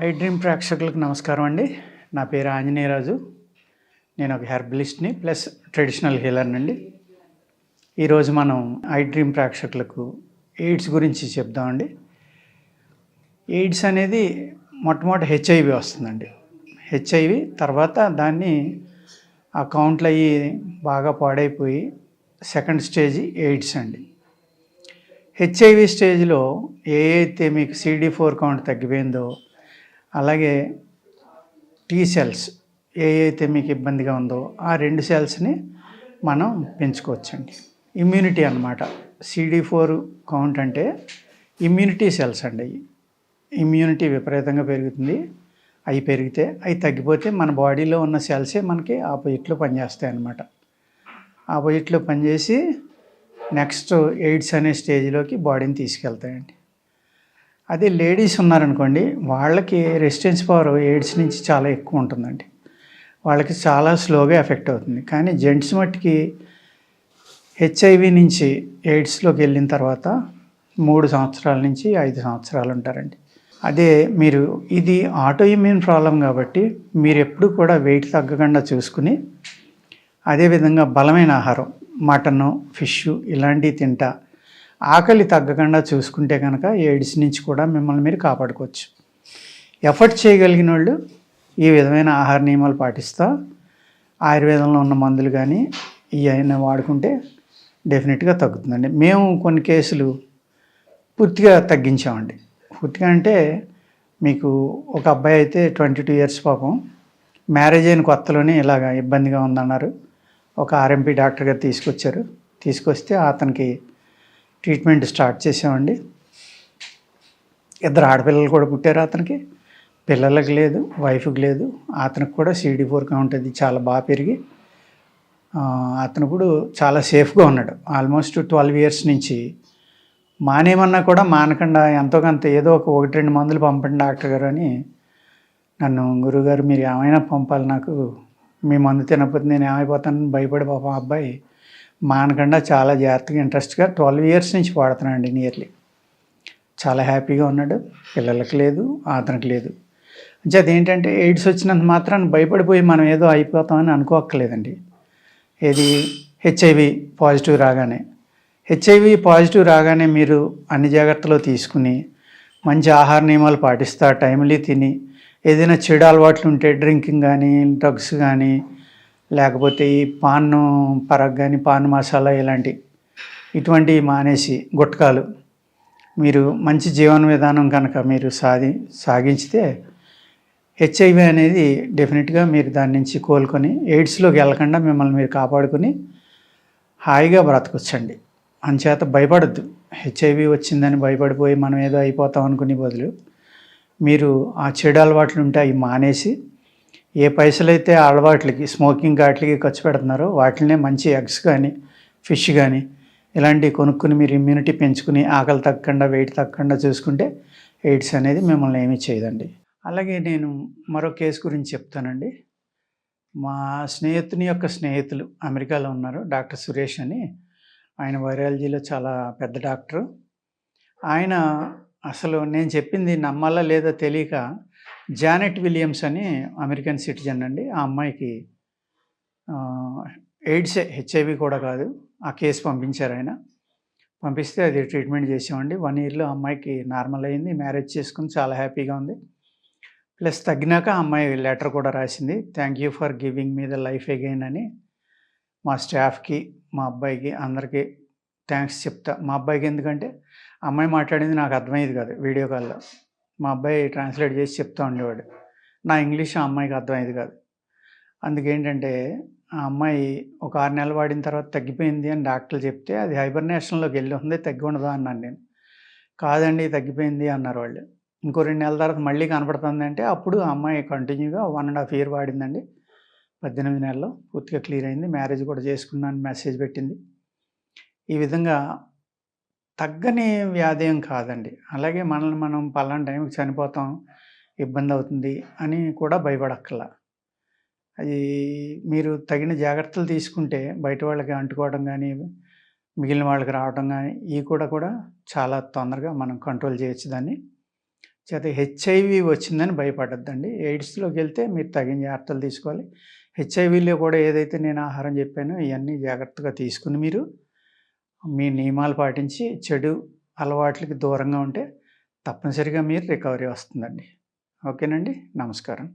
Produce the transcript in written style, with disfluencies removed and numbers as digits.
I dream ప్రేక్షకులకు నమస్కారం అండి. నా పేరు ఆంజనేయరాజు. నేను ఒక హెర్బలిస్ట్‌ని ప్లస్ ట్రెడిషనల్ హీలర్‌నండి. ఈరోజు మనం ఐ డ్రీమ్ ప్రేక్షకులకు ఎయిడ్స్ గురించి చెప్దామండి. ఎయిడ్స్ అనేది మొట్టమొదట హెచ్ఐవి వస్తుందండి. హెచ్ఐవి తర్వాత దాన్ని ఆ కౌంట్లు అయ్యి బాగా పాడైపోయి సెకండ్ స్టేజ్ ఎయిడ్స్ అండి. హెచ్ఐవి స్టేజ్‌లో అయితే మీకు CD4 కౌంట్ తగ్గిపోయిందో అలాగే టీ సెల్స్ అయితే మీకు ఇబ్బందిగా ఉందో ఆ 2 సెల్స్ని మనం పెంచుకోవచ్చండి. ఇమ్యూనిటీ అన్నమాట. CD4 కౌంట్ అంటే ఇమ్యూనిటీ సెల్స్ అండి. ఇమ్యూనిటీ విపరీతంగా పెరుగుతుంది. అవి పెరిగితే అవి తగ్గిపోతే మన బాడీలో ఉన్న సెల్సే మనకి ఆపోజిట్లో పనిచేస్తాయి అన్నమాట. ఆపోజిట్లో పనిచేసి నెక్స్ట్ ఎయిడ్స్ అనే స్టేజ్లోకి బాడీని తీసుకెళ్తాయండి. అదే లేడీస్ ఉన్నారనుకోండి, వాళ్ళకి రెసిస్టెన్స్ పవర్ ఎయిడ్స్ నుంచి చాలా ఎక్కువ ఉంటుందండి. వాళ్ళకి చాలా స్లోగా ఎఫెక్ట్ అవుతుంది. కానీ జెంట్స్ మట్టుకి హెచ్ఐవి నుంచి ఎయిడ్స్లోకి వెళ్ళిన తర్వాత 3 సంవత్సరాల నుంచి 5 సంవత్సరాలు ఉంటారండి. అదే మీరు ఇది ఆటో ఇమ్యూన్ ప్రాబ్లం కాబట్టి మీరు ఎప్పుడు కూడా వెయిట్ తగ్గకుండా చూసుకుని అదేవిధంగా బలమైన ఆహారం మటను, ఫిష్ ఇలాంటివి తింటా ఆకలి తగ్గకుండా చూసుకుంటే కనుక ఎయిడ్స్ నుంచి కూడా మిమ్మల్ని మీరు కాపాడుకోవచ్చు. ఎఫర్ట్ చేయగలిగిన వాళ్ళు ఈ విధమైన ఆహార నియమాలు పాటిస్తా ఆయుర్వేదంలో ఉన్న మందులు కానీ ఇవన్నీ వాడుకుంటే డెఫినెట్గా తగ్గుతుందండి. మేము కొన్ని కేసులు పూర్తిగా తగ్గించామండి. పూర్తిగా అంటే మీకు ఒక అబ్బాయి అయితే 22 ఇయర్స్ పాపం మ్యారేజ్ అయిన కొత్తలోనే ఇలాగ ఇబ్బందిగా ఉందన్నారు. ఒక ఆర్ఎంపీ డాక్టర్ గారు తీసుకొచ్చారు. తీసుకొస్తే అతనికి ట్రీట్మెంట్ స్టార్ట్ చేసామండి. 2 ఆడపిల్లలు కూడా పుట్టారు అతనికి. పిల్లలకు లేదు, వైఫ్కి లేదు. అతనికి కూడా CD4 కౌంట్ అది చాలా బాగా పెరిగి అతను కూడా చాలా సేఫ్గా ఉన్నాడు. ఆల్మోస్ట్ 12 ఇయర్స్ నుంచి మానేమన్నా కూడా మానకుండా ఎంతో కొంత ఏదో ఒక 1-2 మందులు పంపండి డాక్టర్ గారు అని నన్ను గురువుగారు మీరు ఏమైనా పంపాలి నాకు, మీ మందు తినకపోతే నేను ఏమైపోతానని భయపడి పాపం అబ్బాయి మానకుండా చాలా జాగ్రత్తగా ఇంట్రెస్ట్గా 12 ఇయర్స్ నుంచి వాడుతున్నానండి నియర్లీ. చాలా హ్యాపీగా ఉన్నాడు. పిల్లలకి లేదు, అతనికి లేదు. అంటే అదేంటంటే ఎయిడ్స్ వచ్చినంత మాత్రాన్ని భయపడిపోయి మనం ఏదో అయిపోతామని అనుకోక్కర్లేదండి. ఏది హెచ్ఐవి పాజిటివ్ రాగానే హెచ్ఐవి పాజిటివ్ రాగానే మీరు అన్ని జాగ్రత్తలు తీసుకుని మంచి ఆహార నియమాలు పాటిస్తా టైమ్లీ తిని ఏదైనా చెడు అలవాట్లు ఉంటే డ్రింకింగ్ కానీ డ్రగ్స్ కానీ లేకపోతే ఈ పాన్ పరగ్ కానీ పాన్ మసాలా ఇటువంటివి మానేసి గుట్కాలు మీరు మంచి జీవన విధానం కనుక మీరు సాగించితే హెచ్ఐవి అనేది డెఫినెట్గా మీరు దాని నుంచి కోలుకొని ఎయిడ్స్లోకి వెళ్ళకుండా మిమ్మల్ని మీరు కాపాడుకొని హాయిగా బ్రతకొచ్చండి. అంచేత భయపడద్దు. హెచ్ఐవి వచ్చిందని భయపడిపోయి మనం ఏదో అయిపోతాం అనుకునే బదులు మీరు ఆ చెడు అలవాట్లు ఉంటే అవి మానేసి ఏ పైసలైతే అలవాట్లకి స్మోకింగ్ వాటికి ఖర్చు పెడుతున్నారో వాటినే మంచి ఎగ్స్ కానీ ఫిష్ కానీ ఇలాంటివి కొనుక్కుని మీరు ఇమ్యూనిటీ పెంచుకుని ఆకలి తగ్గకుండా వెయిట్ తగ్గకుండా చూసుకుంటే ఎయిడ్స్ అనేది మిమ్మల్ని ఏమీ చేయదండి. అలాగే నేను మరో కేసు గురించి చెప్తానండి. మా స్నేహితుని యొక్క స్నేహితులు అమెరికాలో ఉన్నారు. డాక్టర్ సురేష్ అని. ఆయన వైరాలజీలో చాలా పెద్ద డాక్టరు. ఆయన అసలు నేను చెప్పింది నమ్మాలా లేదో తెలియక జానెట్ విలియమ్స్ అని అమెరికన్ సిటిజన్ అండి. ఆ అమ్మాయికి ఎయిడ్సే, హెచ్ఐవి కూడా కాదు. ఆ కేసు పంపించారు ఆయన. పంపిస్తే అది ట్రీట్మెంట్ చేసామండి. 1 ఇయర్లో అమ్మాయికి నార్మల్ అయింది. మ్యారేజ్ చేసుకుని చాలా హ్యాపీగా ఉంది. ప్లస్ తగ్గినాక ఆ అమ్మాయి లెటర్ కూడా రాసింది. Thank you for giving me the life again అని మా స్టాఫ్కి మా అబ్బాయికి అందరికీ థ్యాంక్స్ చెప్తా. మా అబ్బాయికి ఎందుకంటే అమ్మాయి మాట్లాడింది నాకు అర్థమయ్యేది కాదు వీడియో కాల్లో. మా అబ్బాయి ట్రాన్స్లేట్ చేసి చెప్తూ ఉండేవాడు. నా ఇంగ్లీష్ ఆ అమ్మాయికి అర్థమయ్యేది కాదు. అందుకేంటంటే ఆ అమ్మాయి ఒక 6 నెలలు వాడిన తర్వాత తగ్గిపోయింది అని డాక్టర్లు చెప్తే అది హైబర్నేషన్లోకి వెళ్ళి ఉంది, తగ్గి ఉండదా అన్నాను నేను. కాదండి తగ్గిపోయింది అన్నారు వాళ్ళు. ఇంకో 2 నెలల తర్వాత మళ్ళీ కనపడుతుంది అంటే అప్పుడు ఆ అమ్మాయి కంటిన్యూగా 1.5 ఇయర్ వాడిందండి. 18 నెలల్లో పూర్తిగా క్లియర్ అయింది. మ్యారేజ్ కూడా చేసుకున్నాను మెసేజ్ పెట్టింది. ఈ విధంగా తగ్గని వ్యాధి ఏం కాదండి. అలాగే మనల్ని మనం పలానా టైంకి చనిపోతాం, ఇబ్బంది అవుతుంది అని కూడా భయపడక్కర్లా. అది మీరు తగిన జాగ్రత్తలు తీసుకుంటే బయట వాళ్ళకి అంటుకోవడం కానీ మిగిలిన వాళ్ళకి రావడం కానీ ఇవి కూడా చాలా తొందరగా మనం కంట్రోల్ చేయొచ్చు దాన్ని. చేత హెచ్ఐవి వచ్చిందని భయపడొద్దండి. ఎయిడ్స్‌లోకి వెళ్తే మీరు తగిన జాగ్రత్తలు తీసుకోవాలి. హెచ్ఐవిలో కూడా ఏదైతే నేను ఆహారం చెప్పానో ఇవన్నీ జాగ్రత్తగా తీసుకుని మీరు మీ నియమాలు పాటించి చెడు అలవాట్లకి దూరంగా ఉంటే తప్పనిసరిగా మీరు రికవరీ వస్తుందండి. ఓకేనండి. నమస్కారం.